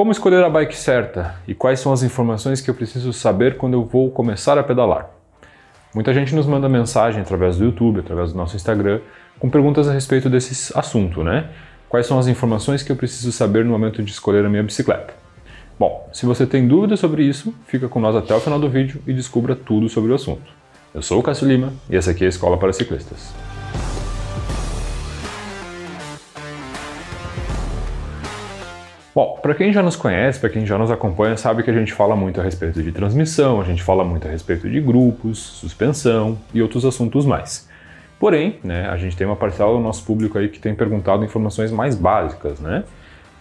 Como escolher a bike certa e quais são as informações que eu preciso saber quando eu vou começar a pedalar? Muita gente nos manda mensagem através do YouTube, através do nosso Instagram, com perguntas a respeito desse assunto, né? Quais são as informações que eu preciso saber no momento de escolher a minha bicicleta? Bom, se você tem dúvidas sobre isso, fica com nós até o final do vídeo e descubra tudo sobre o assunto. Eu sou o Cássio Lima e essa aqui é a Escola para Ciclistas. Bom, para quem já nos conhece, para quem já nos acompanha, sabe que a gente fala muito a respeito de transmissão, a gente fala muito a respeito de grupos, suspensão e outros assuntos mais. Porém, a gente tem uma parcela do nosso público aí que tem perguntado informações mais básicas, né?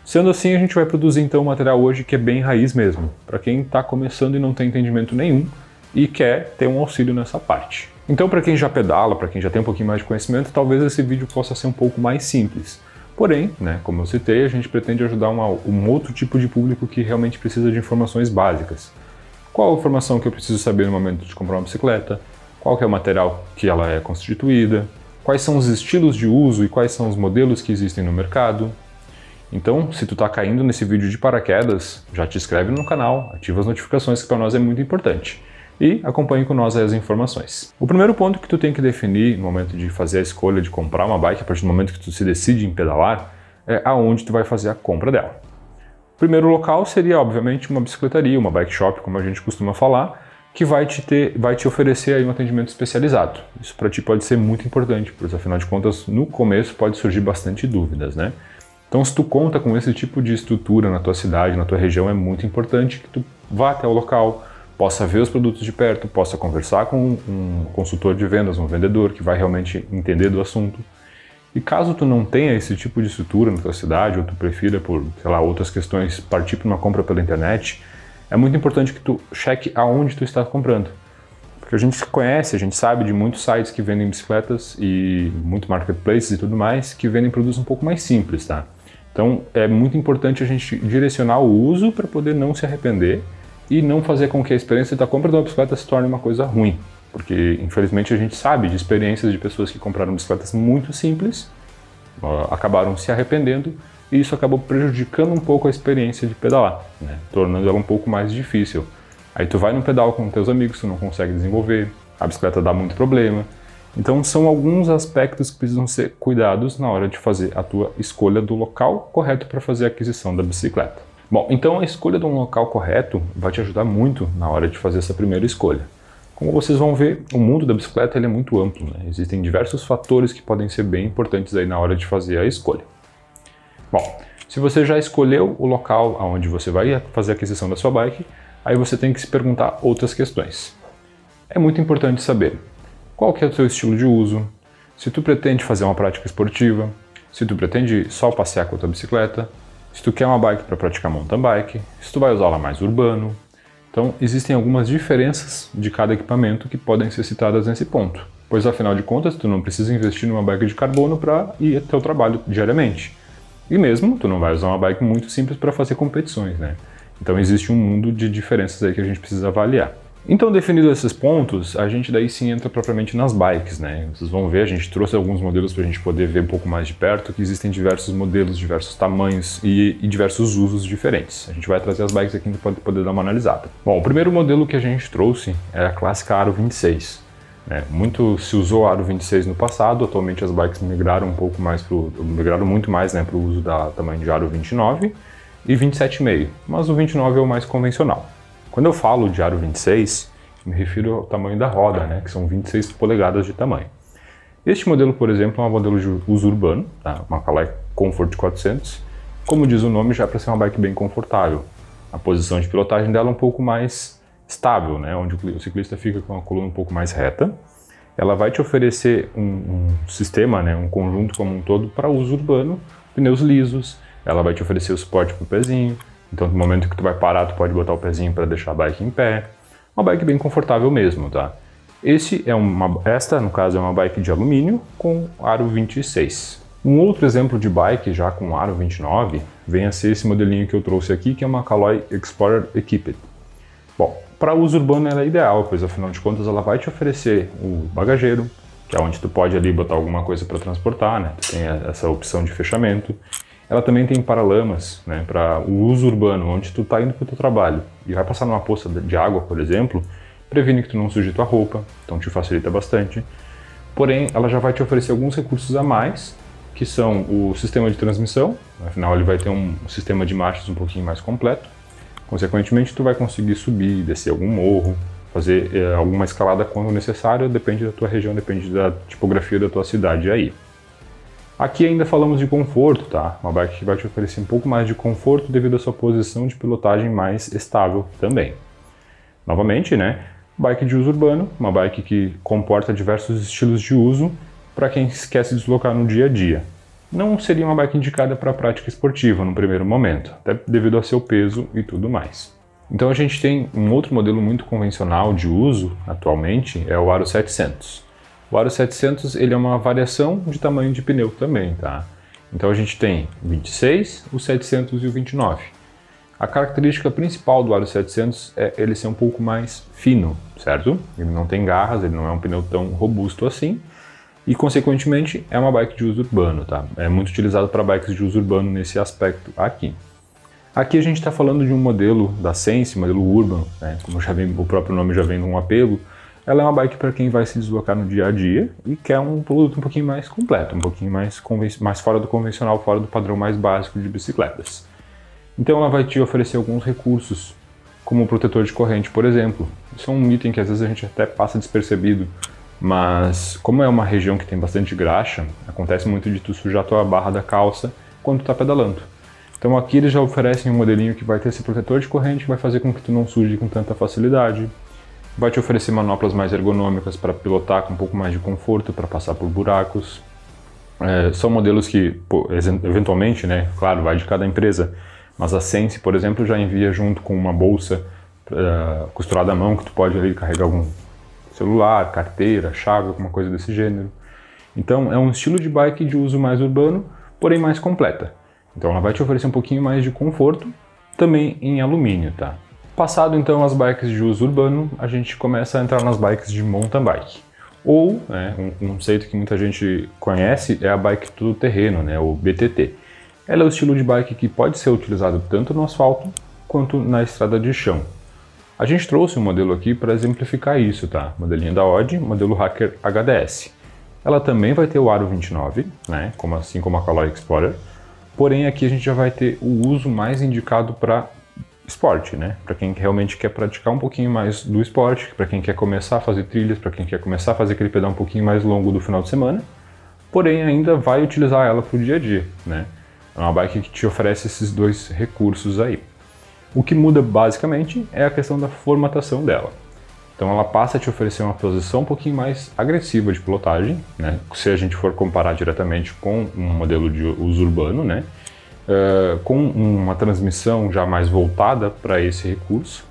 Sendo assim, a gente vai produzir então um material hoje que é bem raiz mesmo, para quem está começando e não tem entendimento nenhum e quer ter um auxílio nessa parte. Então, para quem já pedala, para quem já tem um pouquinho mais de conhecimento, talvez esse vídeo possa ser um pouco mais simples. Porém, como eu citei, a gente pretende ajudar um outro tipo de público que realmente precisa de informações básicas. Qual a informação que eu preciso saber no momento de comprar uma bicicleta? Qual que é o material que ela é constituída? Quais são os estilos de uso e quais são os modelos que existem no mercado? Então, se tu está caindo nesse vídeo de paraquedas, já te inscreve no canal, ativa as notificações que para nós é muito importante. E acompanhe com nós as informações. O primeiro ponto que tu tem que definir no momento de fazer a escolha de comprar uma bike, a partir do momento que tu se decide em pedalar, é aonde tu vai fazer a compra dela. O primeiro local seria, obviamente, uma bicicletaria, uma bike shop, como a gente costuma falar, que vai te oferecer aí um atendimento especializado. Isso para ti pode ser muito importante, pois afinal de contas, no começo pode surgir bastante dúvidas, né? Então, se tu conta com esse tipo de estrutura na tua cidade, na tua região, é muito importante que tu vá até o local, possa ver os produtos de perto, possa conversar com um consultor de vendas, um vendedor que vai realmente entender do assunto. E caso tu não tenha esse tipo de estrutura na tua cidade, ou tu prefira por, outras questões, partir para uma compra pela internet, é muito importante que tu cheque aonde tu está comprando. Porque a gente conhece, a gente sabe de muitos sites que vendem bicicletas e muitos marketplaces e tudo mais, que vendem produtos um pouco mais simples, tá? Então é muito importante a gente direcionar o uso para poder não se arrepender e não fazer com que a experiência da compra de uma bicicleta se torne uma coisa ruim. Porque, infelizmente, a gente sabe de experiências de pessoas que compraram bicicletas muito simples, acabaram se arrependendo, e isso acabou prejudicando um pouco a experiência de pedalar, tornando ela um pouco mais difícil. Aí tu vai no pedal com teus amigos, tu não consegue desenvolver, a bicicleta dá muito problema. Então, são alguns aspectos que precisam ser cuidados na hora de fazer a tua escolha do local correto para fazer a aquisição da bicicleta. Bom, então a escolha de um local correto vai te ajudar muito na hora de fazer essa primeira escolha. Como vocês vão ver, o mundo da bicicleta ele é muito amplo, Existem diversos fatores que podem ser bem importantes aí na hora de fazer a escolha. Bom, se você já escolheu o local onde você vai fazer a aquisição da sua bike, aí você tem que se perguntar outras questões. É muito importante saber qual que é o seu estilo de uso, se tu pretende fazer uma prática esportiva, se tu pretende só passear com a tua bicicleta, se tu quer uma bike para praticar mountain bike, se tu vai usar ela mais urbano. Então, existem algumas diferenças de cada equipamento que podem ser citadas nesse ponto, pois afinal de contas, tu não precisa investir numa bike de carbono para ir até o trabalho diariamente. E mesmo, tu não vai usar uma bike muito simples para fazer competições, Então, existe um mundo de diferenças aí que a gente precisa avaliar. Então, definidos esses pontos, a gente daí sim entra propriamente nas bikes, Vocês vão ver, a gente trouxe alguns modelos para a gente poder ver um pouco mais de perto, que existem diversos modelos, diversos tamanhos e diversos usos diferentes. A gente vai trazer as bikes aqui para poder dar uma analisada. Bom, o primeiro modelo que a gente trouxe é a clássica Aro 26. Muito se usou a Aro 26 no passado, atualmente as bikes migraram muito mais para o uso da tamanho de Aro 29 e 27,5, mas o 29 é o mais convencional. Quando eu falo de Aro 26, me refiro ao tamanho da roda, que são 26 polegadas de tamanho. Este modelo, por exemplo, é um modelo de uso urbano, uma Caloi Comfort 400. Como diz o nome, já é para ser uma bike bem confortável. A posição de pilotagem dela é um pouco mais estável, onde o ciclista fica com a coluna um pouco mais reta. Ela vai te oferecer um sistema, um conjunto como um todo para uso urbano, pneus lisos, ela vai te oferecer o suporte para o pezinho. Então, no momento que tu vai parar, tu pode botar o pezinho para deixar a bike em pé. Uma bike bem confortável mesmo, Esta, no caso, é uma bike de alumínio com aro 26. Um outro exemplo de bike já com aro 29 vem a ser esse modelinho que eu trouxe aqui, que é uma Caloi Explorer Equipped. Bom, para uso urbano ela é ideal, pois afinal de contas ela vai te oferecer o bagageiro, que é onde tu pode ali botar alguma coisa para transportar, Tu tem essa opção de fechamento. Ela também tem paralamas, né, para o uso urbano, onde tu está indo para o teu trabalho e vai passar numa poça de água, por exemplo, previne que tu não suje tua roupa, então te facilita bastante. Porém, ela já vai te oferecer alguns recursos a mais, que são o sistema de transmissão, afinal ele vai ter um sistema de marchas um pouquinho mais completo. Consequentemente, tu vai conseguir subir, descer algum morro, fazer alguma escalada quando necessário, depende da tua região, depende da tipografia da tua cidade aí. Aqui ainda falamos de conforto, tá? Uma bike que vai te oferecer um pouco mais de conforto devido à sua posição de pilotagem mais estável também. Novamente, né? Bike de uso urbano, uma bike que comporta diversos estilos de uso para quem quer se deslocar no dia a dia. Não seria uma bike indicada para prática esportiva no primeiro momento, até devido ao seu peso e tudo mais. Então a gente tem um outro modelo muito convencional de uso atualmente, é o Aro 700. O Aro 700 ele é uma variação de tamanho de pneu também, tá? Então a gente tem o 26, o 700 e o 29. A característica principal do Aro 700 é ele ser um pouco mais fino, certo? Ele não tem garras, ele não é um pneu tão robusto assim e, consequentemente, é uma bike de uso urbano, tá? É muito utilizado para bikes de uso urbano nesse aspecto aqui. Aqui a gente está falando de um modelo da Sense, modelo Urban, né? Como já vem, o próprio nome já vem de um apelo. Ela é uma bike para quem vai se deslocar no dia a dia e quer um produto um pouquinho mais completo, um pouquinho mais fora do convencional, fora do padrão mais básico de bicicletas. Então ela vai te oferecer alguns recursos, como o protetor de corrente, por exemplo. Isso é um item que às vezes a gente até passa despercebido, mas como é uma região que tem bastante graxa, acontece muito de tu sujar a tua barra da calça quando tu está pedalando. Então aqui eles já oferecem um modelinho que vai ter esse protetor de corrente, que vai fazer com que tu não suje com tanta facilidade. Vai te oferecer manoplas mais ergonômicas para pilotar com um pouco mais de conforto, para passar por buracos. São modelos que, eventualmente, né, claro, vai de cada empresa, mas a Sense, por exemplo, já envia junto com uma bolsa costurada à mão, que tu pode ali carregar algum celular, carteira, chave, alguma coisa desse gênero. Então é um estilo de bike de uso mais urbano, porém mais completa. Então ela vai te oferecer um pouquinho mais de conforto, também em alumínio, tá? Passado então as bikes de uso urbano, a gente começa a entrar nas bikes de mountain bike. Ou, né, um conceito que muita gente conhece é a bike todo terreno, né, o BTT. Ela é o estilo de bike que pode ser utilizado tanto no asfalto quanto na estrada de chão. A gente trouxe um modelo aqui para exemplificar isso, tá? Modelinho da Odd, modelo Hacker HDS. Ela também vai ter o Aro 29, né, assim como a Caloi Explorer, porém aqui a gente já vai ter o uso mais indicado para esporte, né? Para quem realmente quer praticar um pouquinho mais do esporte, para quem quer começar a fazer trilhas, para quem quer começar a fazer aquele pedal um pouquinho mais longo do final de semana, porém ainda vai utilizar ela para o dia a dia, né? É uma bike que te oferece esses dois recursos aí. O que muda basicamente é a questão da formatação dela. Então ela passa a te oferecer uma posição um pouquinho mais agressiva de pilotagem, né? Se a gente for comparar diretamente com um modelo de uso urbano, né? Com uma transmissão já mais voltada para esse recurso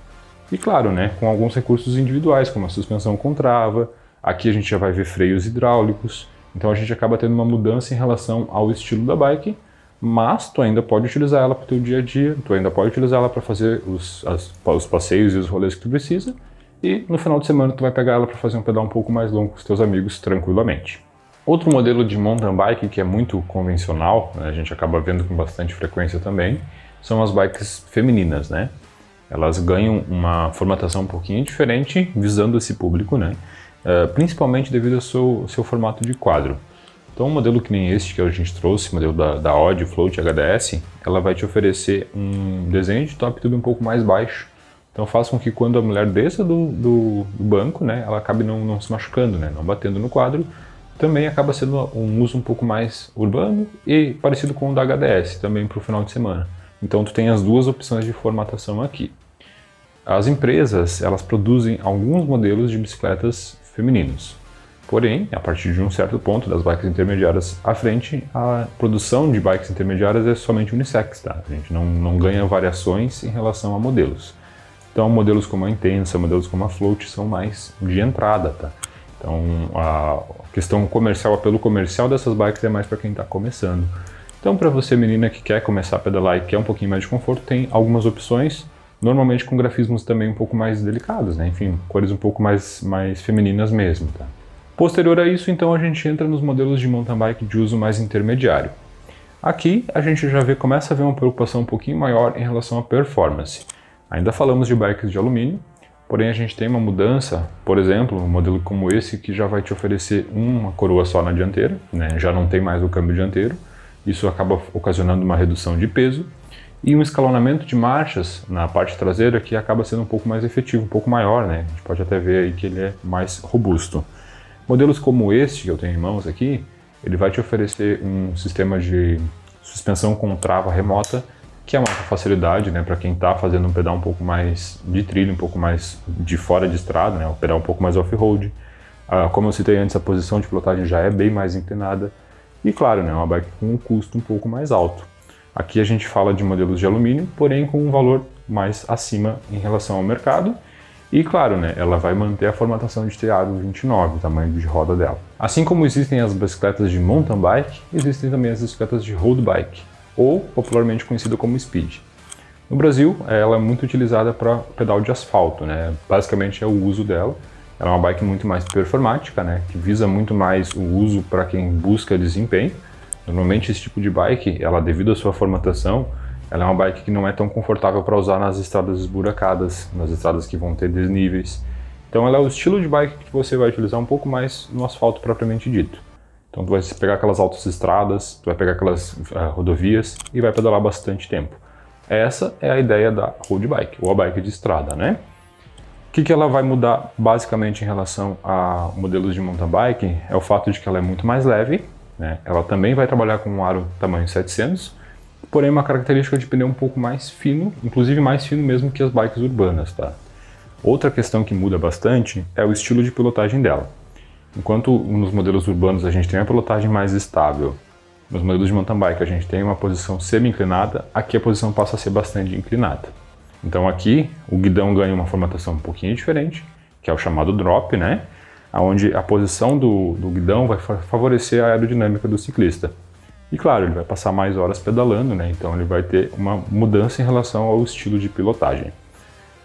e, claro, né, com alguns recursos individuais, como a suspensão com trava. Aqui a gente já vai ver freios hidráulicos, então a gente acaba tendo uma mudança em relação ao estilo da bike, mas tu ainda pode utilizar ela para o teu dia a dia, tu ainda pode utilizar ela para fazer os passeios e os rolês que tu precisa, e no final de semana tu vai pegar ela para fazer um pedal um pouco mais longo com os teus amigos tranquilamente. Outro modelo de mountain bike que é muito convencional, né, a gente acaba vendo com bastante frequência também, são as bikes femininas, né? Elas ganham uma formatação um pouquinho diferente, visando esse público, né? Principalmente devido ao seu formato de quadro. Então um modelo que nem este que a gente trouxe, o modelo da Odd Float HDS, ela vai te oferecer um desenho de top tube um pouco mais baixo. Então faz com que quando a mulher desça do banco, né, ela acabe não se machucando, né, não batendo no quadro. Também acaba sendo um uso um pouco mais urbano e parecido com o da HDS, também para o final de semana. Então tu tem as duas opções de formatação aqui. As empresas, elas produzem alguns modelos de bicicletas femininos. Porém, a partir de um certo ponto das bikes intermediárias à frente, a produção de bikes intermediárias é somente unissex, tá? A gente não ganha variações em relação a modelos. Então modelos como a Intensa, modelos como a Float são mais de entrada, tá? Então a questão comercial, o apelo comercial dessas bikes é mais para quem está começando. Então para você menina que quer começar a pedalar e quer um pouquinho mais de conforto, tem algumas opções, normalmente com grafismos também um pouco mais delicados, né? Enfim, cores um pouco mais femininas mesmo, tá? Posterior a isso, então, a gente entra nos modelos de mountain bike de uso mais intermediário. Aqui a gente já começa a ver uma preocupação um pouquinho maior em relação à performance. Ainda falamos de bikes de alumínio, porém a gente tem uma mudança, por exemplo, um modelo como esse que já vai te oferecer uma coroa só na dianteira, né? Já não tem mais o câmbio dianteiro, isso acaba ocasionando uma redução de peso e um escalonamento de marchas na parte traseira que acaba sendo um pouco mais efetivo, um pouco maior, né? A gente pode até ver aí que ele é mais robusto. Modelos como este que eu tenho em mãos aqui, ele vai te oferecer um sistema de suspensão com trava remota, que é uma facilidade, né, para quem está fazendo um pedal um pouco mais de trilho, um pouco mais de fora de estrada, né, um pedal um pouco mais off-road. Como eu citei antes, a posição de pilotagem já é bem mais inclinada e, claro, né, uma bike com um custo um pouco mais alto. Aqui a gente fala de modelos de alumínio, porém com um valor mais acima em relação ao mercado. E claro, né, ela vai manter a formatação de teado 29, o tamanho de roda dela. Assim como existem as bicicletas de mountain bike, existem também as bicicletas de road bike, ou popularmente conhecida como speed. No Brasil, ela é muito utilizada para pedal de asfalto, né? Basicamente é o uso dela. Ela é uma bike muito mais performática, né, que visa muito mais o uso para quem busca desempenho. Normalmente esse tipo de bike, ela devido à sua formatação, ela é uma bike que não é tão confortável para usar nas estradas esburacadas, nas estradas que vão ter desníveis. Então ela é o estilo de bike que você vai utilizar um pouco mais no asfalto propriamente dito. Então tu vai pegar aquelas autoestradas, tu vai pegar aquelas rodovias e vai pedalar bastante tempo. Essa é a ideia da road bike, ou a bike de estrada, né? O que ela vai mudar basicamente em relação a modelos de mountain bike é o fato de que ela é muito mais leve, né? Ela também vai trabalhar com um aro tamanho 700, porém uma característica de pneu um pouco mais fino, inclusive mais fino mesmo que as bikes urbanas, tá? Outra questão que muda bastante é o estilo de pilotagem dela. Enquanto nos modelos urbanos a gente tem uma pilotagem mais estável, nos modelos de mountain bike a gente tem uma posição semi-inclinada, aqui a posição passa a ser bastante inclinada. Então aqui o guidão ganha uma formatação um pouquinho diferente, que é o chamado drop, né? Onde a posição do guidão vai favorecer a aerodinâmica do ciclista. E claro, ele vai passar mais horas pedalando, né? Então ele vai ter uma mudança em relação ao estilo de pilotagem.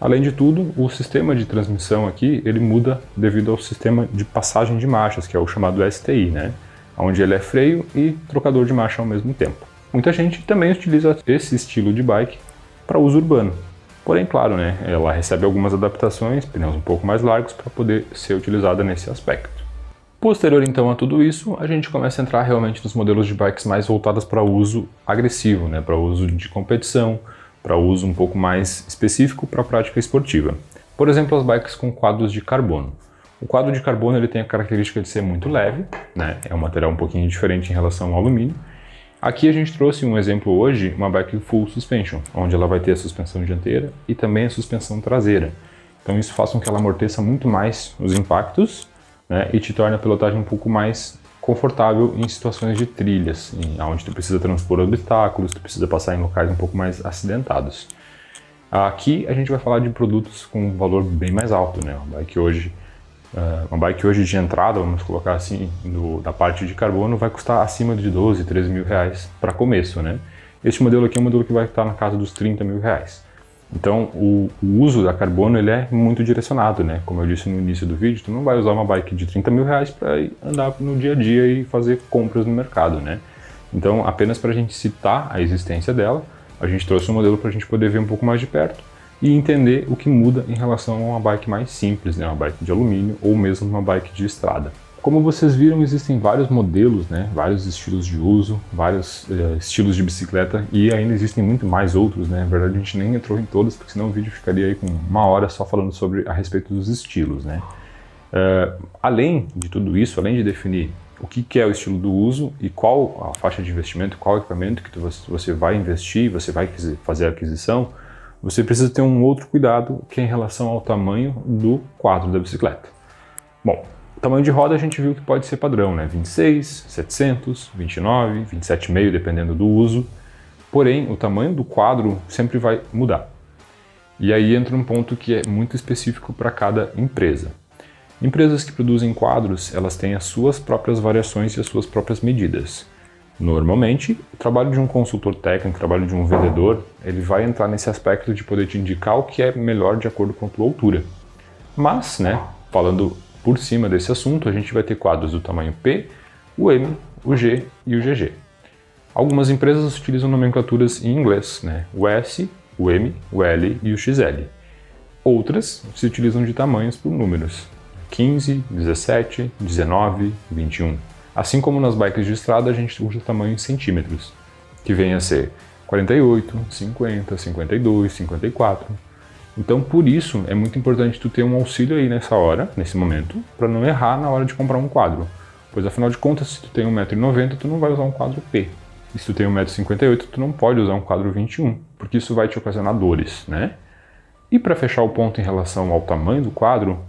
Além de tudo, o sistema de transmissão aqui, ele muda devido ao sistema de passagem de marchas, que é o chamado STI, né? Onde ele é freio e trocador de marcha ao mesmo tempo. Muita gente também utiliza esse estilo de bike para uso urbano. Porém, claro, né? Ela recebe algumas adaptações, pneus um pouco mais largos para poder ser utilizada nesse aspecto. Posterior então a tudo isso, a gente começa a entrar realmente nos modelos de bikes mais voltadas para uso agressivo, né? Para uso de competição, para uso um pouco mais específico para a prática esportiva. Por exemplo, as bikes com quadros de carbono. O quadro de carbono ele tem a característica de ser muito leve, né? É um material um pouquinho diferente em relação ao alumínio. Aqui a gente trouxe um exemplo hoje, uma bike full suspension, onde ela vai ter a suspensão dianteira e também a suspensão traseira. Então isso faz com que ela amorteça muito mais os impactos, né? E te torne a pilotagem um pouco mais confortável em situações de trilhas, onde tu precisa transpor obstáculos, tu precisa passar em locais um pouco mais acidentados. Aqui a gente vai falar de produtos com um valor bem mais alto, né? Uma bike hoje de entrada, vamos colocar assim, da parte de carbono, vai custar acima de 12, 13 mil reais para começo, né? Este modelo aqui é um modelo que vai estar na casa dos 30 mil reais. Então, o uso da carbono ele é muito direcionado, né? Como eu disse no início do vídeo, tu não vai usar uma bike de 30 mil reais para andar no dia a dia e fazer compras no mercado, né? Então, apenas para a gente citar a existência dela, a gente trouxe um modelo para a gente poder ver um pouco mais de perto e entender o que muda em relação a uma bike mais simples, né? Uma bike de alumínio ou mesmo uma bike de estrada. Como vocês viram, existem vários modelos, né? Vários estilos de uso, vários estilos de bicicleta e ainda existem muito mais outros, né? Na verdade, a gente nem entrou em todos, porque senão o vídeo ficaria aí com uma hora só falando a respeito dos estilos, né? Além de tudo isso, além de definir o que é o estilo do uso e qual a faixa de investimento, qual equipamento que você vai investir, você vai fazer a aquisição, você precisa ter um outro cuidado que é em relação ao tamanho do quadro da bicicleta. Bom, o tamanho de roda a gente viu que pode ser padrão, né? 26, 700, 29, 27,5, dependendo do uso. Porém, o tamanho do quadro sempre vai mudar. E aí entra um ponto que é muito específico para cada empresa. Empresas que produzem quadros, elas têm as suas próprias variações e as suas próprias medidas. Normalmente, o trabalho de um consultor técnico, o trabalho de um vendedor, ele vai entrar nesse aspecto de poder te indicar o que é melhor de acordo com a tua altura. Mas, né, falando por cima desse assunto, a gente vai ter quadros do tamanho P, o M, o G e o GG. Algumas empresas utilizam nomenclaturas em inglês, né? O S, o M, o L e o XL. Outras se utilizam de tamanhos por números: 15, 17, 19, 21. Assim como nas bikes de estrada a gente usa o tamanho em centímetros, que vem a ser 48, 50, 52, 54. Então, por isso, é muito importante tu ter um auxílio aí nessa hora, nesse momento, para não errar na hora de comprar um quadro. Pois, afinal de contas, se tu tem 1,90 m, tu não vai usar um quadro P. E se tu tem 1,58 m, tu não pode usar um quadro 21, porque isso vai te ocasionar dores, né? E para fechar o ponto em relação ao tamanho do quadro,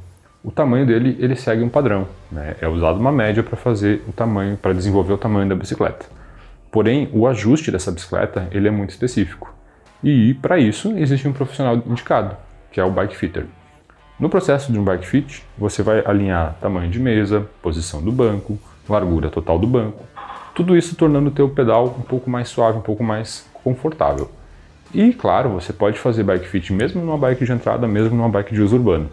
o tamanho dele, ele segue um padrão, né? É usado uma média para fazer o tamanho, para desenvolver o tamanho da bicicleta. Porém, o ajuste dessa bicicleta, ele é muito específico. E para isso existe um profissional indicado, que é o bike fitter. No processo de um bike fit, você vai alinhar tamanho de mesa, posição do banco, largura total do banco, tudo isso tornando o teu pedal um pouco mais suave, um pouco mais confortável. E claro, você pode fazer bike fit mesmo numa bike de entrada, mesmo numa bike de uso urbano.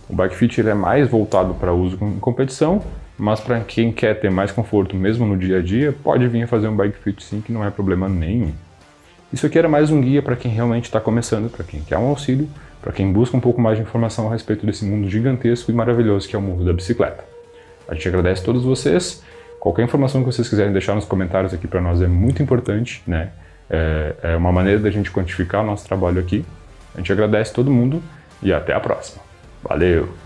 O bike fit ele é mais voltado para uso em competição, mas para quem quer ter mais conforto mesmo no dia a dia, pode vir a fazer um bike fit sim, que não é problema nenhum. Isso aqui era mais um guia para quem realmente está começando, para quem quer um auxílio, para quem busca um pouco mais de informação a respeito desse mundo gigantesco e maravilhoso que é o mundo da bicicleta. A gente agradece a todos vocês. Qualquer informação que vocês quiserem deixar nos comentários aqui para nós é muito importante, né? É uma maneira da gente quantificar o nosso trabalho aqui. A gente agradece todo mundo e até a próxima. Valeu!